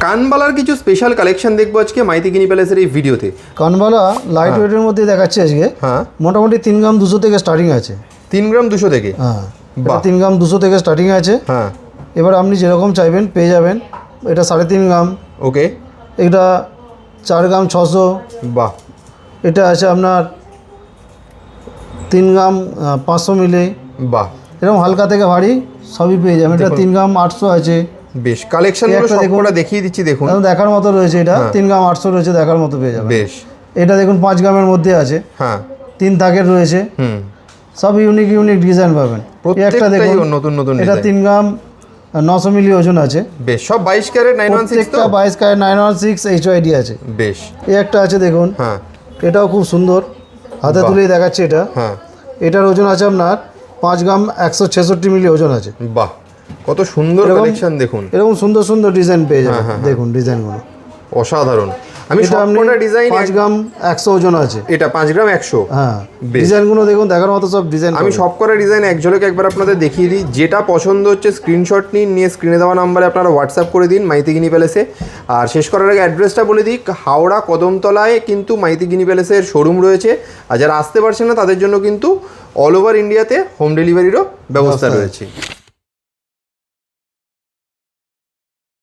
কানবালার কিছু special collection দেখবো আজকে মাইথিগিনি প্যালেসের এই ভিডিওতে। কানবালা লাইট ওয়েটের মধ্যে দেখাচ্ছি আজকে। হ্যাঁ, মোটামুটি 3 গ্রাম 200 থেকে স্টার্টিং আছে। 3 গ্রাম 200 থেকে? হ্যাঁ, বাহ। 3 গ্রাম 200 থেকে স্টার্টিং আছে। হ্যাঁ, এবার আপনি যেরকম চাইবেন পেয়ে যাবেন। এটা 3.5 গ্রাম, ওকে। এটা 4 গ্রাম 600, বাহ। এটা আছে আপনার 3 গ্রাম 500 মিলি। বাহ, এরকম হালকা থেকে ভারী সবই পেয়ে যাবেন। এটা 3 গ্রাম 800 আছে। বেশ, কালেকশনগুলো সবকটা দেখিয়ে দিচ্ছি দেখুন। একদম দেখার মতো রয়েছে। এটা 3 গ্রাম 800 রয়েছে, দেখার মতো পেয়ে যাবেন। বেশ। এটা দেখুন 5 গ্রামের মধ্যে আছে। হ্যাঁ, 3 থাকের রয়েছে। হুম, সব ইউনিক ইউনিক ডিজাইন পাবেন। একটা দেখুন, নতুন নতুন এটা 3 গ্রাম 900 মিলি ওজন আছে। বেশ, সব 22 ক্যারেট 916 তো? 22 ক্যারেট 916 HYD আছে। বেশ। এই একটা আছে দেখুন। হ্যাঁ, এটাও খুব সুন্দর, হাতে তুলেই দেখাচ্ছে এটা। হ্যাঁ, এটার ওজন আছে আপনার 5 গ্রাম 166 মিলি ওজন আছে। বাহ, কত সুন্দর কালেকশন দেখুন। এরকম সুন্দর সুন্দর ডিজাইন পেয়ে যাবেন। দেখুন ডিজাইনগুলো অসাধারণ। আমি এটা সবকটা ডিজাইন 5 গ্রাম 100 ওজন আছে। এটা 5 গ্রাম 100। হ্যাঁ, বেশ। ডিজাইনগুলো দেখুন, দেখার মতো সব ডিজাইন। আমি সবকটা ডিজাইন এক ঝলকে একবার আপনাদের দেখিয়ে দিই। যেটা পছন্দ হচ্ছে স্ক্রিনশট নিন, নিয়ে স্ক্রিনে দেওয়া নাম্বারে আপনারা হোয়াটসঅ্যাপ করে দিন মাইথিগিনি প্যালেসে। আর শেষ করার আগে অ্যাড্রেসটা বলে দিই, হাওড়া কদমতলায় কিন্তু মাইথিগিনি প্যালেসের শোরুম রয়েছে। আর যারা আসতে পারছেন না তাদের জন্য কিন্তু অল ওভার ইন্ডিয়াতে হোম ডেলিভারিরও ব্যবস্থা রয়েছে।